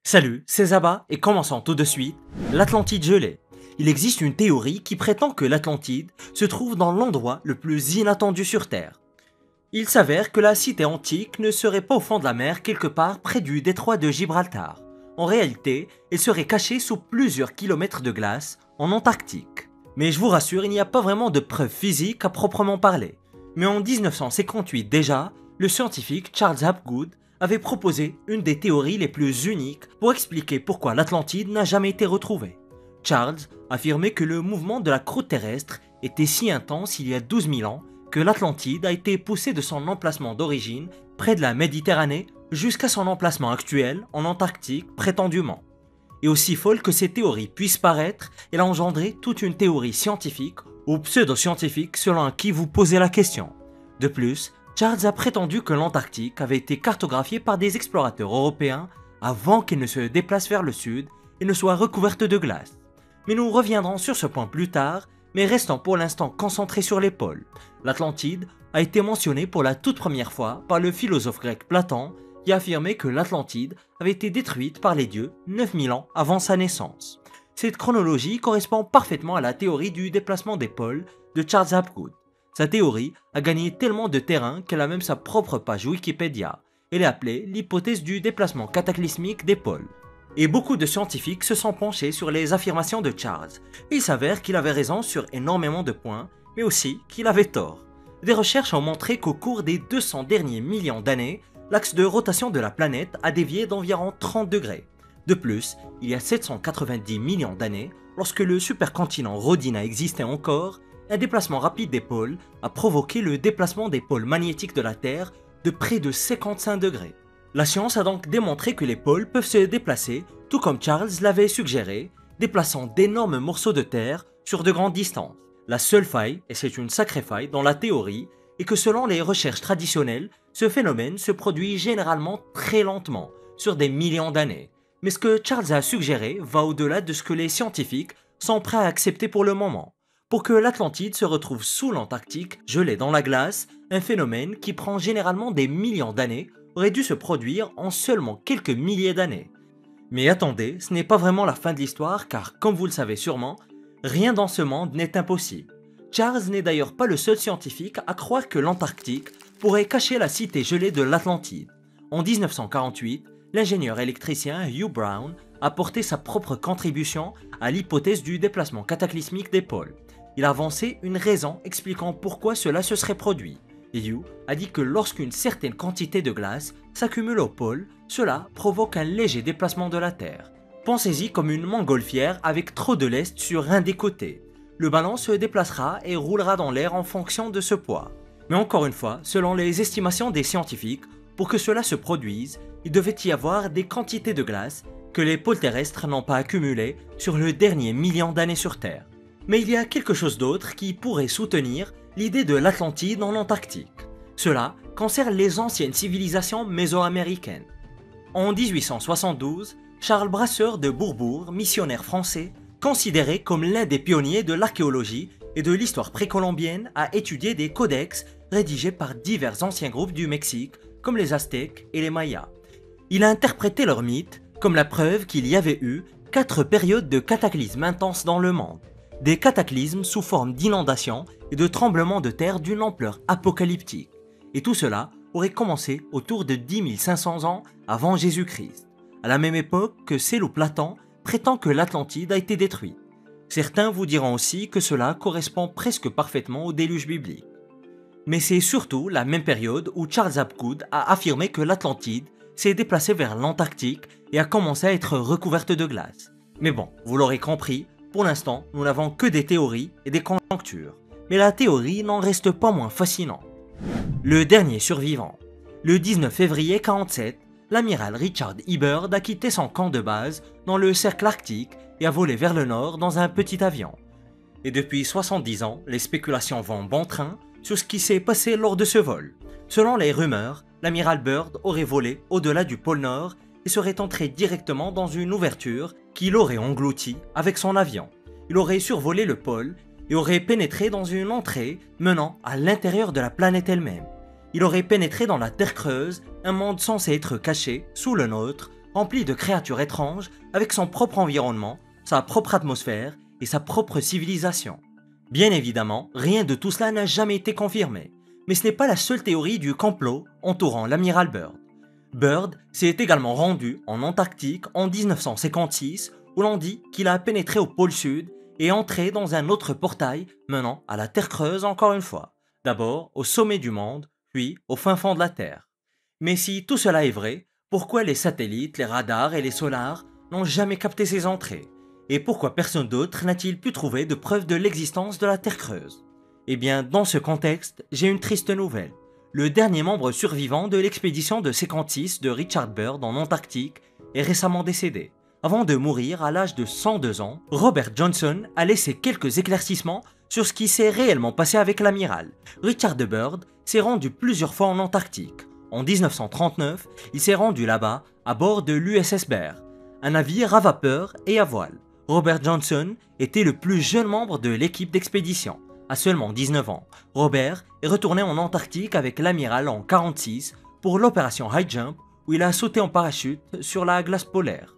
Salut, c'est Zaba et commençons tout de suite, l'Atlantide gelée. Il existe une théorie qui prétend que l'Atlantide se trouve dans l'endroit le plus inattendu sur Terre. Il s'avère que la cité antique ne serait pas au fond de la mer quelque part près du détroit de Gibraltar. En réalité, elle serait cachée sous plusieurs kilomètres de glace en Antarctique. Mais je vous rassure, il n'y a pas vraiment de preuves physiques à proprement parler. Mais en 1958 déjà, le scientifique Charles Hapgood avait proposé une des théories les plus uniques pour expliquer pourquoi l'Atlantide n'a jamais été retrouvée. Charles affirmait que le mouvement de la croûte terrestre était si intense il y a 12 000 ans que l'Atlantide a été poussée de son emplacement d'origine près de la Méditerranée jusqu'à son emplacement actuel en Antarctique prétendument. Et aussi folle que ces théories puissent paraître, elle a engendré toute une théorie scientifique ou pseudo-scientifique selon à qui vous posez la question. De plus, Charles a prétendu que l'Antarctique avait été cartographiée par des explorateurs européens avant qu'elle ne se déplace vers le sud et ne soit recouverte de glace. Mais nous reviendrons sur ce point plus tard, mais restons pour l'instant concentrés sur les pôles. L'Atlantide a été mentionnée pour la toute première fois par le philosophe grec Platon qui a affirmé que l'Atlantide avait été détruite par les dieux 9000 ans avant sa naissance. Cette chronologie correspond parfaitement à la théorie du déplacement des pôles de Charles Hapgood. Sa théorie a gagné tellement de terrain qu'elle a même sa propre page Wikipédia. Elle est appelée l'hypothèse du déplacement cataclysmique des pôles. Et beaucoup de scientifiques se sont penchés sur les affirmations de Charles. Il s'avère qu'il avait raison sur énormément de points, mais aussi qu'il avait tort. Des recherches ont montré qu'au cours des 200 derniers millions d'années, l'axe de rotation de la planète a dévié d'environ 30 degrés. De plus, il y a 790 millions d'années, lorsque le supercontinent Rhodina existait encore, un déplacement rapide des pôles a provoqué le déplacement des pôles magnétiques de la Terre de près de 55 degrés. La science a donc démontré que les pôles peuvent se déplacer, tout comme Charles l'avait suggéré, déplaçant d'énormes morceaux de terre sur de grandes distances. La seule faille, et c'est une sacrée faille dans la théorie, est que selon les recherches traditionnelles, ce phénomène se produit généralement très lentement, sur des millions d'années. Mais ce que Charles a suggéré va au-delà de ce que les scientifiques sont prêts à accepter pour le moment. Pour que l'Atlantide se retrouve sous l'Antarctique, gelée dans la glace, un phénomène qui prend généralement des millions d'années aurait dû se produire en seulement quelques milliers d'années. Mais attendez, ce n'est pas vraiment la fin de l'histoire car, comme vous le savez sûrement, rien dans ce monde n'est impossible. Charles n'est d'ailleurs pas le seul scientifique à croire que l'Antarctique pourrait cacher la cité gelée de l'Atlantide. En 1948, l'ingénieur électricien Hugh Brown a porté sa propre contribution à l'hypothèse du déplacement cataclysmique des pôles. Il a avancé une raison expliquant pourquoi cela se serait produit. Hugh a dit que lorsqu'une certaine quantité de glace s'accumule au pôle, cela provoque un léger déplacement de la Terre. Pensez-y comme une montgolfière avec trop de lest sur un des côtés. Le ballon se déplacera et roulera dans l'air en fonction de ce poids. Mais encore une fois, selon les estimations des scientifiques, pour que cela se produise, il devait y avoir des quantités de glace que les pôles terrestres n'ont pas accumulées sur le dernier million d'années sur Terre. Mais il y a quelque chose d'autre qui pourrait soutenir l'idée de l'Atlantide en Antarctique. Cela concerne les anciennes civilisations mésoaméricaines. En 1872, Charles Brasseur de Bourbourg, missionnaire français, considéré comme l'un des pionniers de l'archéologie et de l'histoire précolombienne, a étudié des codex rédigés par divers anciens groupes du Mexique, comme les Aztèques et les Mayas. Il a interprété leurs mythes comme la preuve qu'il y avait eu 4 périodes de cataclysmes intenses dans le monde. Des cataclysmes sous forme d'inondations et de tremblements de terre d'une ampleur apocalyptique. Et tout cela aurait commencé autour de 10 500 ans avant Jésus-Christ, à la même époque que celle où Platon prétend que l'Atlantide a été détruite. Certains vous diront aussi que cela correspond presque parfaitement au déluge biblique. Mais c'est surtout la même période où Charles Hapgood a affirmé que l'Atlantide s'est déplacée vers l'Antarctique et a commencé à être recouverte de glace. Mais bon, vous l'aurez compris, pour l'instant, nous n'avons que des théories et des conjectures. Mais la théorie n'en reste pas moins fascinante. Le dernier survivant. Le 19 février 1947, l'amiral Richard E. Byrd a quitté son camp de base dans le cercle arctique et a volé vers le nord dans un petit avion. Et depuis 70 ans, les spéculations vont bon train sur ce qui s'est passé lors de ce vol. Selon les rumeurs, l'amiral Byrd aurait volé au-delà du pôle Nord et serait entré directement dans une ouverture qu'il aurait engloutie avec son avion. Il aurait survolé le pôle et aurait pénétré dans une entrée menant à l'intérieur de la planète elle-même. Il aurait pénétré dans la Terre creuse, un monde censé être caché sous le nôtre, rempli de créatures étranges avec son propre environnement, sa propre atmosphère et sa propre civilisation. Bien évidemment, rien de tout cela n'a jamais été confirmé, mais ce n'est pas la seule théorie du complot entourant l'amiral Byrd. Byrd s'est également rendu en Antarctique en 1956 où l'on dit qu'il a pénétré au pôle sud et entré dans un autre portail menant à la Terre creuse encore une fois, d'abord au sommet du monde, puis au fin fond de la Terre. Mais si tout cela est vrai, pourquoi les satellites, les radars et les solars n'ont jamais capté ces entrées? Et pourquoi personne d'autre n'a-t-il pu trouver de preuves de l'existence de la Terre creuse? Eh bien, dans ce contexte, j'ai une triste nouvelle. Le dernier membre survivant de l'expédition de 56 de Richard Byrd en Antarctique est récemment décédé. Avant de mourir à l'âge de 102 ans, Robert Johnson a laissé quelques éclaircissements sur ce qui s'est réellement passé avec l'amiral. Richard Byrd s'est rendu plusieurs fois en Antarctique. En 1939, il s'est rendu là-bas à bord de l'USS Bear, un navire à vapeur et à voile. Robert Johnson était le plus jeune membre de l'équipe d'expédition. À seulement 19 ans, Robert est retourné en Antarctique avec l'amiral en 1946 pour l'opération High Jump où il a sauté en parachute sur la glace polaire.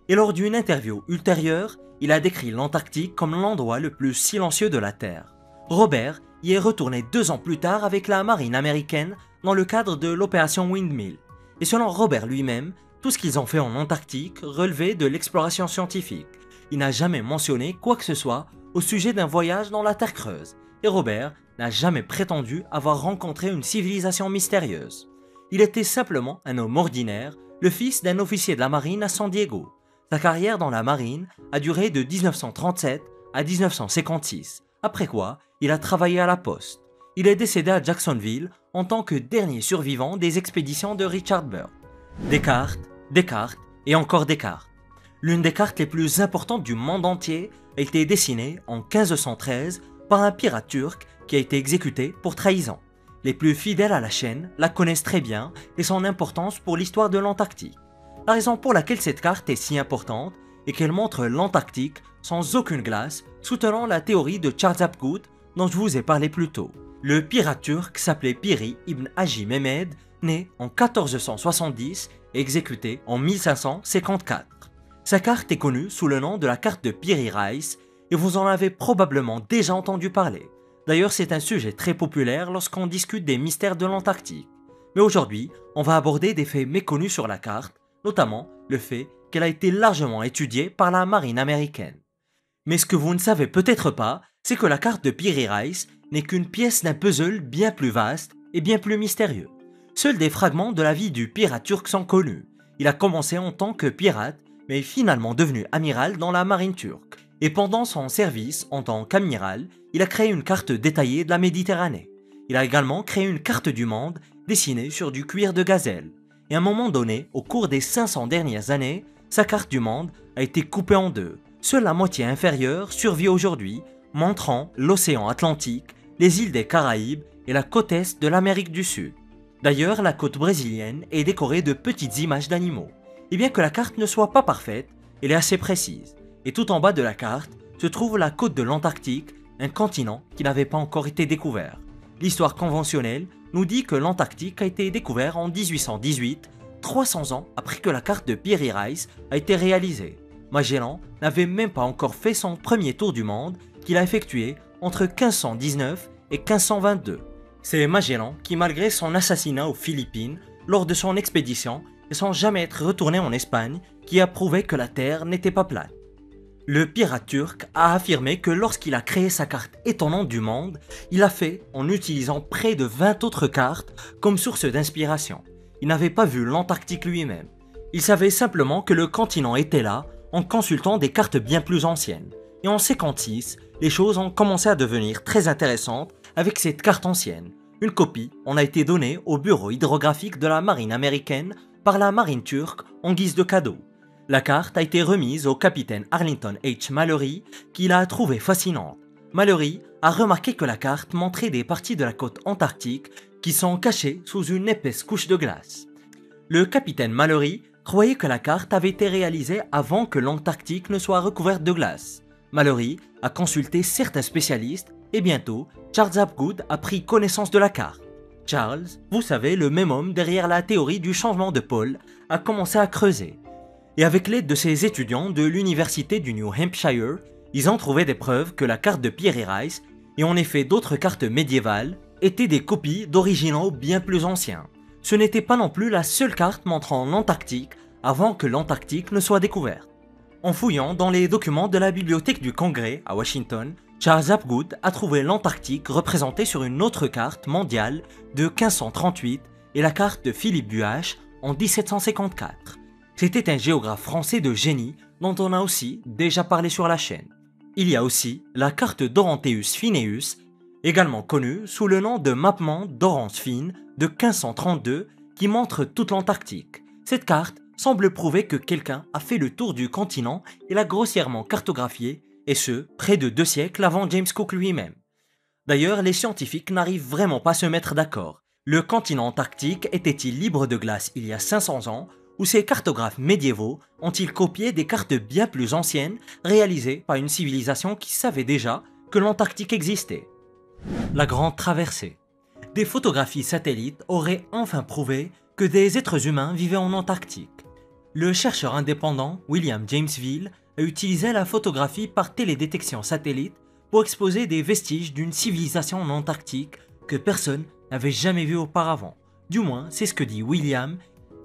Et lors d'une interview ultérieure, il a décrit l'Antarctique comme l'endroit le plus silencieux de la Terre. Robert y est retourné 2 ans plus tard avec la marine américaine dans le cadre de l'opération Windmill. Et selon Robert lui-même, tout ce qu'ils ont fait en Antarctique relevait de l'exploration scientifique. Il n'a jamais mentionné quoi que ce soit au sujet d'un voyage dans la Terre creuse, et Robert n'a jamais prétendu avoir rencontré une civilisation mystérieuse. Il était simplement un homme ordinaire, le fils d'un officier de la marine à San Diego. Sa carrière dans la marine a duré de 1937 à 1956, après quoi il a travaillé à la poste. Il est décédé à Jacksonville en tant que dernier survivant des expéditions de Richard Byrd. Des cartes et encore des cartes. L'une des cartes les plus importantes du monde entier a été dessinée en 1513 par un pirate turc qui a été exécuté pour trahison. Les plus fidèles à la chaîne la connaissent très bien et son importance pour l'histoire de l'Antarctique. La raison pour laquelle cette carte est si importante est qu'elle montre l'Antarctique sans aucune glace, soutenant la théorie de Charles Hapgood dont je vous ai parlé plus tôt. Le pirate turc s'appelait Piri ibn Haji Mehmed, né en 1470 et exécuté en 1554. Sa carte est connue sous le nom de la carte de Piri Reis et vous en avez probablement déjà entendu parler. D'ailleurs, c'est un sujet très populaire lorsqu'on discute des mystères de l'Antarctique. Mais aujourd'hui, on va aborder des faits méconnus sur la carte, notamment le fait qu'elle a été largement étudiée par la marine américaine. Mais ce que vous ne savez peut-être pas, c'est que la carte de Piri Reis n'est qu'une pièce d'un puzzle bien plus vaste et bien plus mystérieux. Seuls des fragments de la vie du pirate turc sont connus. Il a commencé en tant que pirate, mais est finalement devenu amiral dans la marine turque. Et pendant son service en tant qu'amiral, il a créé une carte détaillée de la Méditerranée. Il a également créé une carte du monde dessinée sur du cuir de gazelle. Et à un moment donné, au cours des 500 dernières années, sa carte du monde a été coupée en deux. Seule la moitié inférieure survit aujourd'hui, montrant l'océan Atlantique, les îles des Caraïbes et la côte est de l'Amérique du Sud. D'ailleurs, la côte brésilienne est décorée de petites images d'animaux. Et bien que la carte ne soit pas parfaite, elle est assez précise. Et tout en bas de la carte se trouve la côte de l'Antarctique, un continent qui n'avait pas encore été découvert. L'histoire conventionnelle nous dit que l'Antarctique a été découvert en 1818, 300 ans après que la carte de Piri Reis a été réalisée. Magellan n'avait même pas encore fait son premier tour du monde qu'il a effectué entre 1519 et 1522. C'est Magellan qui, malgré son assassinat aux Philippines lors de son expédition et sans jamais être retourné en Espagne, qui a prouvé que la Terre n'était pas plate. Le pirate turc a affirmé que lorsqu'il a créé sa carte étonnante du monde, il l'a fait en utilisant près de 20 autres cartes comme source d'inspiration. Il n'avait pas vu l'Antarctique lui-même. Il savait simplement que le continent était là en consultant des cartes bien plus anciennes. Et en 56, les choses ont commencé à devenir très intéressantes avec cette carte ancienne. Une copie en a été donnée au bureau hydrographique de la marine américaine par la marine turque en guise de cadeau. La carte a été remise au capitaine Arlington H. Mallory qui l'a trouvée fascinante. Mallory a remarqué que la carte montrait des parties de la côte antarctique qui sont cachées sous une épaisse couche de glace. Le capitaine Mallory croyait que la carte avait été réalisée avant que l'Antarctique ne soit recouverte de glace. Mallory a consulté certains spécialistes et bientôt, Charles Hapgood a pris connaissance de la carte. Charles, vous savez, le même homme derrière la théorie du changement de pôle, a commencé à creuser. Et avec l'aide de ces étudiants de l'université du New Hampshire, ils ont trouvé des preuves que la carte de Pierre Rice, et en effet d'autres cartes médiévales, étaient des copies d'originaux bien plus anciens. Ce n'était pas non plus la seule carte montrant l'Antarctique avant que l'Antarctique ne soit découverte. En fouillant dans les documents de la bibliothèque du Congrès à Washington, Charles Hapgood a trouvé l'Antarctique représentée sur une autre carte mondiale de 1538 et la carte de Philippe Buache en 1754. C'était un géographe français de génie dont on a aussi déjà parlé sur la chaîne. Il y a aussi la carte d'Oronteus Phineus, également connue sous le nom de Mappement d'Orance Fine de 1532 qui montre toute l'Antarctique. Cette carte semble prouver que quelqu'un a fait le tour du continent et l'a grossièrement cartographié, et ce, près de 2 siècles avant James Cook lui-même. D'ailleurs, les scientifiques n'arrivent vraiment pas à se mettre d'accord. Le continent antarctique était-il libre de glace il y a 500 ans, ou ces cartographes médiévaux ont-ils copié des cartes bien plus anciennes réalisées par une civilisation qui savait déjà que l'Antarctique existait? La Grande Traversée. Des photographies satellites auraient enfin prouvé que des êtres humains vivaient en Antarctique. Le chercheur indépendant William Jamesville a utilisé la photographie par télédétection satellite pour exposer des vestiges d'une civilisation en Antarctique que personne n'avait jamais vue auparavant. Du moins, c'est ce que dit William,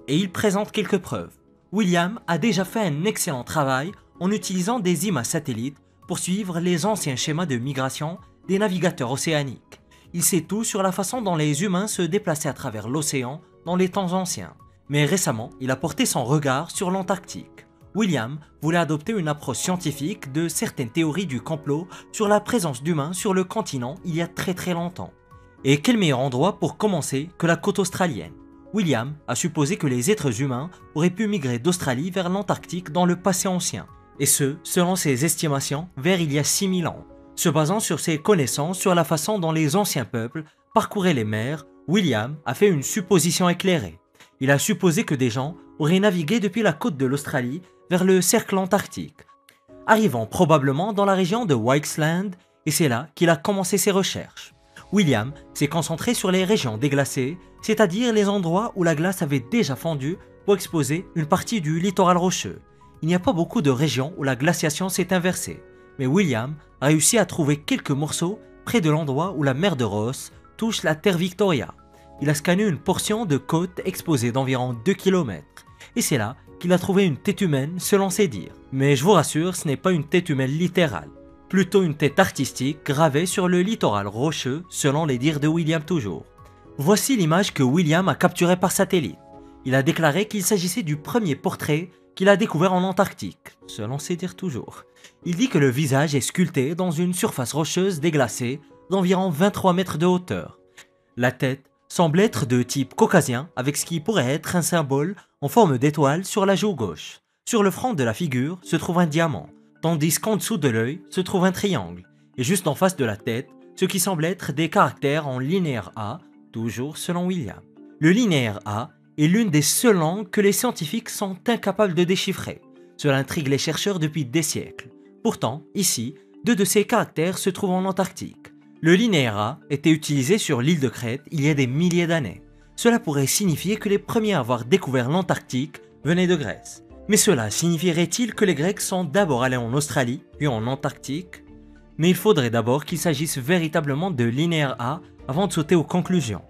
et il présente quelques preuves. William a déjà fait un excellent travail en utilisant des images satellites pour suivre les anciens schémas de migration des navigateurs océaniques. Il sait tout sur la façon dont les humains se déplaçaient à travers l'océan dans les temps anciens. Mais récemment, il a porté son regard sur l'Antarctique. William voulait adopter une approche scientifique de certaines théories du complot sur la présence d'humains sur le continent il y a très longtemps. Et quel meilleur endroit pour commencer que la côte australienne? William a supposé que les êtres humains auraient pu migrer d'Australie vers l'Antarctique dans le passé ancien, et ce, selon ses estimations, vers il y a 6000 ans. Se basant sur ses connaissances sur la façon dont les anciens peuples parcouraient les mers, William a fait une supposition éclairée. Il a supposé que des gens auraient navigué depuis la côte de l'Australie vers le cercle antarctique, arrivant probablement dans la région de Whites Land, et c'est là qu'il a commencé ses recherches. William s'est concentré sur les régions déglacées, c'est-à-dire les endroits où la glace avait déjà fondu pour exposer une partie du littoral rocheux. Il n'y a pas beaucoup de régions où la glaciation s'est inversée, mais William a réussi à trouver quelques morceaux près de l'endroit où la mer de Ross touche la terre Victoria. Il a scanné une portion de côte exposée d'environ 2 km, et c'est là qu'il a trouvé une tête humaine selon ses dires. Mais je vous rassure, ce n'est pas une tête humaine littérale, plutôt une tête artistique gravée sur le littoral rocheux selon les dires de William toujours. Voici l'image que William a capturée par satellite. Il a déclaré qu'il s'agissait du premier portrait qu'il a découvert en Antarctique, selon ses dires toujours. Il dit que le visage est sculpté dans une surface rocheuse déglacée d'environ 23 mètres de hauteur. La tête semble être de type caucasien avec ce qui pourrait être un symbole en forme d'étoile sur la joue gauche. Sur le front de la figure se trouve un diamant, tandis qu'en dessous de l'œil se trouve un triangle, et juste en face de la tête, ce qui semble être des caractères en linéaire A, toujours selon William. Le linéaire A est l'une des seules langues que les scientifiques sont incapables de déchiffrer. Cela intrigue les chercheurs depuis des siècles. Pourtant, ici, 2 de ces caractères se trouvent en Antarctique. Le linéaire A était utilisé sur l'île de Crète il y a des milliers d'années. Cela pourrait signifier que les premiers à avoir découvert l'Antarctique venaient de Grèce. Mais cela signifierait-il que les Grecs sont d'abord allés en Australie, puis en Antarctique? Mais il faudrait d'abord qu'il s'agisse véritablement de linéaire A avant de sauter aux conclusions.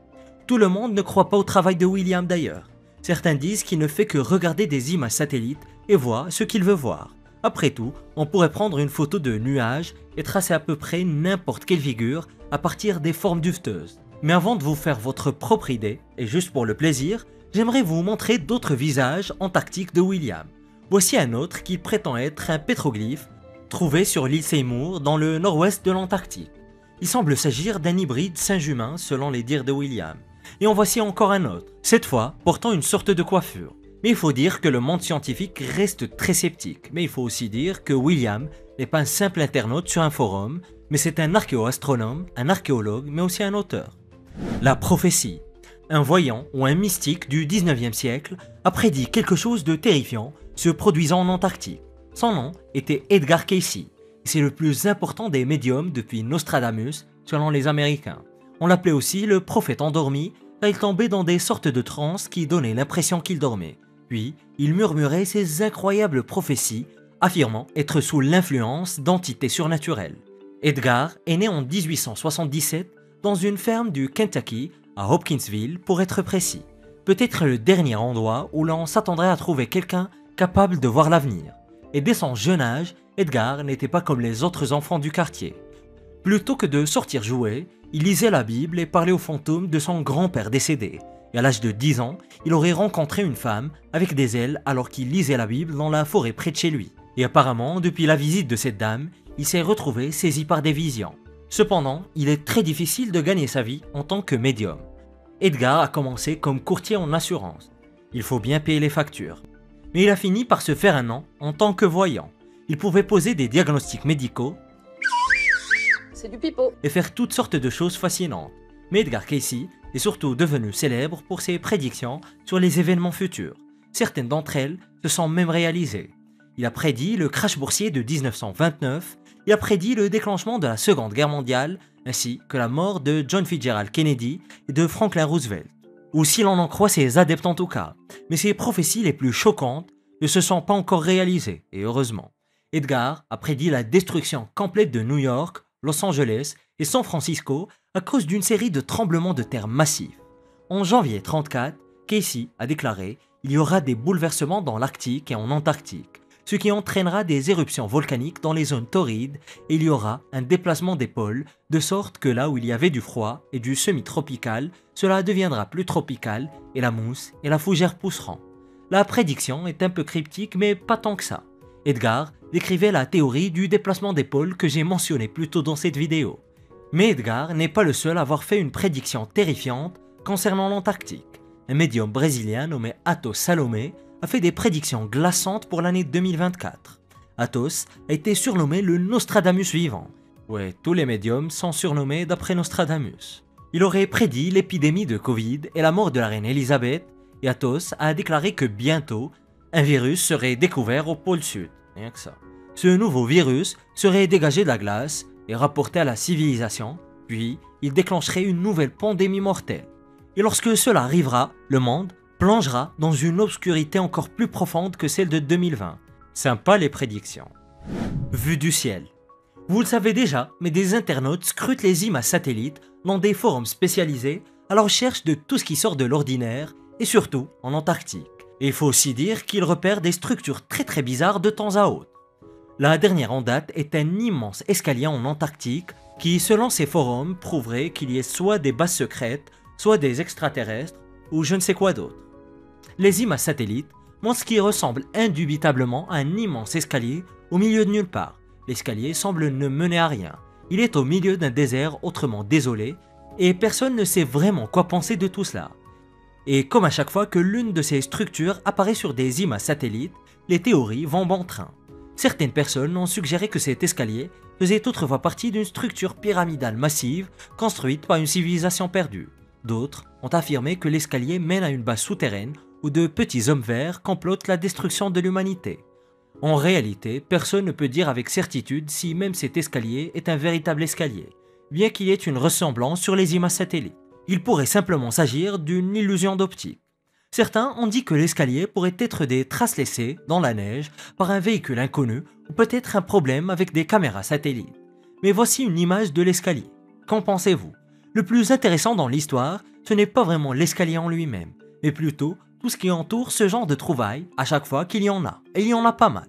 Tout le monde ne croit pas au travail de William d'ailleurs. Certains disent qu'il ne fait que regarder des images satellites et voit ce qu'il veut voir. Après tout, on pourrait prendre une photo de nuages et tracer à peu près n'importe quelle figure à partir des formes duveteuses. Mais avant de vous faire votre propre idée, et juste pour le plaisir, j'aimerais vous montrer d'autres visages antarctiques de William. Voici un autre qui prétend être un pétroglyphe trouvé sur l'île Seymour dans le nord-ouest de l'Antarctique. Il semble s'agir d'un hybride singe-humain selon les dires de William. Et en voici encore un autre, cette fois portant une sorte de coiffure. Mais il faut dire que le monde scientifique reste très sceptique. Mais il faut aussi dire que William n'est pas un simple internaute sur un forum, mais c'est un archéo-astronome, un archéologue, mais aussi un auteur. La prophétie. Un voyant ou un mystique du 19e siècle a prédit quelque chose de terrifiant se produisant en Antarctique. Son nom était Edgar Cayce. C'est le plus important des médiums depuis Nostradamus, selon les Américains. On l'appelait aussi le prophète endormi, car il tombait dans des sortes de transes qui donnaient l'impression qu'il dormait. Puis, il murmurait ces incroyables prophéties, affirmant être sous l'influence d'entités surnaturelles. Edgar est né en 1877 dans une ferme du Kentucky, à Hopkinsville pour être précis. Peut-être le dernier endroit où l'on s'attendrait à trouver quelqu'un capable de voir l'avenir. Et dès son jeune âge, Edgar n'était pas comme les autres enfants du quartier. Plutôt que de sortir jouer, il lisait la Bible et parlait aux fantômes de son grand-père décédé. Et à l'âge de 10 ans, il aurait rencontré une femme avec des ailes alors qu'il lisait la Bible dans la forêt près de chez lui. Et apparemment, depuis la visite de cette dame, il s'est retrouvé saisi par des visions. Cependant, il est très difficile de gagner sa vie en tant que médium. Edgar a commencé comme courtier en assurance. Il faut bien payer les factures. Mais il a fini par se faire un nom en tant que voyant. Il pouvait poser des diagnostics médicaux C'est du pipeau. et faire toutes sortes de choses fascinantes. Mais Edgar Cayce est surtout devenu célèbre pour ses prédictions sur les événements futurs. Certaines d'entre elles se sont même réalisées. Il a prédit le crash boursier de 1929, il a prédit le déclenchement de la Seconde Guerre mondiale, ainsi que la mort de John Fitzgerald Kennedy et de Franklin Roosevelt. Ou si l'on en croit ses adeptes en tout cas. Mais ses prophéties les plus choquantes ne se sont pas encore réalisées, et heureusement. Edgar a prédit la destruction complète de New York, Los Angeles et San Francisco à cause d'une série de tremblements de terre massifs. En janvier 1934, Cayce a déclaré qu'il y aura des bouleversements dans l'Arctique et en Antarctique, ce qui entraînera des éruptions volcaniques dans les zones torrides et il y aura un déplacement des pôles, de sorte que là où il y avait du froid et du semi-tropical, cela deviendra plus tropical et la mousse et la fougère pousseront. La prédiction est un peu cryptique mais pas tant que ça. Edgar décrivait la théorie du déplacement des pôles que j'ai mentionné plus tôt dans cette vidéo. Mais Edgar n'est pas le seul à avoir fait une prédiction terrifiante concernant l'Antarctique. Un médium brésilien nommé Athos Salomé a fait des prédictions glaçantes pour l'année 2024. Athos a été surnommé le Nostradamus vivant. Ouais, tous les médiums sont surnommés d'après Nostradamus. Il aurait prédit l'épidémie de Covid et la mort de la reine Elisabeth, et Athos a déclaré que bientôt, un virus serait découvert au pôle sud. Rien que ça. Ce nouveau virus serait dégagé de la glace et rapporté à la civilisation, puis il déclencherait une nouvelle pandémie mortelle. Et lorsque cela arrivera, le monde plongera dans une obscurité encore plus profonde que celle de 2020. Sympa les prédictions. Vue du ciel. Vous le savez déjà, mais des internautes scrutent les images satellites dans des forums spécialisés à la recherche de tout ce qui sort de l'ordinaire et surtout en Antarctique. Et il faut aussi dire qu'ils repèrent des structures très bizarres de temps à autre. La dernière en date est un immense escalier en Antarctique qui, selon ces forums, prouverait qu'il y ait soit des bases secrètes, soit des extraterrestres ou je ne sais quoi d'autre. Les images satellites montrent ce qui ressemble indubitablement à un immense escalier au milieu de nulle part. L'escalier semble ne mener à rien. Il est au milieu d'un désert autrement désolé et personne ne sait vraiment quoi penser de tout cela. Et comme à chaque fois que l'une de ces structures apparaît sur des images satellites, les théories vont bon train. Certaines personnes ont suggéré que cet escalier faisait autrefois partie d'une structure pyramidale massive construite par une civilisation perdue. D'autres ont affirmé que l'escalier mène à une base souterraine où de petits hommes verts complotent la destruction de l'humanité. En réalité, personne ne peut dire avec certitude si même cet escalier est un véritable escalier, bien qu'il y ait une ressemblance sur les images satellites. Il pourrait simplement s'agir d'une illusion d'optique. Certains ont dit que l'escalier pourrait être des traces laissées dans la neige par un véhicule inconnu ou peut-être un problème avec des caméras satellites. Mais voici une image de l'escalier. Qu'en pensez-vous? Le plus intéressant dans l'histoire, ce n'est pas vraiment l'escalier en lui-même, mais plutôt tout ce qui entoure ce genre de trouvailles à chaque fois qu'il y en a, et il y en a pas mal.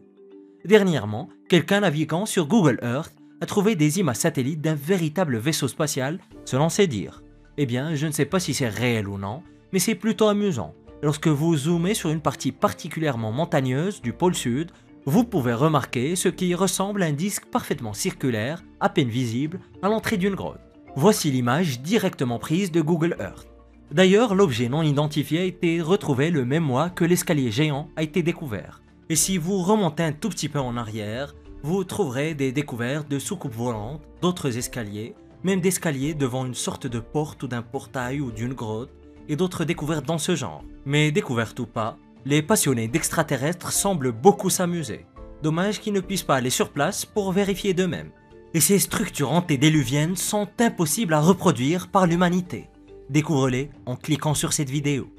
Dernièrement, quelqu'un naviguant sur Google Earth a trouvé des images satellites d'un véritable vaisseau spatial, selon ses dires. Eh bien, je ne sais pas si c'est réel ou non, mais c'est plutôt amusant. Lorsque vous zoomez sur une partie particulièrement montagneuse du pôle sud, vous pouvez remarquer ce qui ressemble à un disque parfaitement circulaire, à peine visible, à l'entrée d'une grotte. Voici l'image directement prise de Google Earth. D'ailleurs, l'objet non identifié a été retrouvé le même mois que l'escalier géant a été découvert. Et si vous remontez un tout petit peu en arrière, vous trouverez des découvertes de soucoupes volantes, d'autres escaliers, même d'escaliers devant une sorte de porte ou d'un portail ou d'une grotte, et d'autres découvertes dans ce genre. Mais découvertes ou pas, les passionnés d'extraterrestres semblent beaucoup s'amuser. Dommage qu'ils ne puissent pas aller sur place pour vérifier d'eux-mêmes. Et ces structures antédiluviennes sont impossibles à reproduire par l'humanité. Découvre-les en cliquant sur cette vidéo.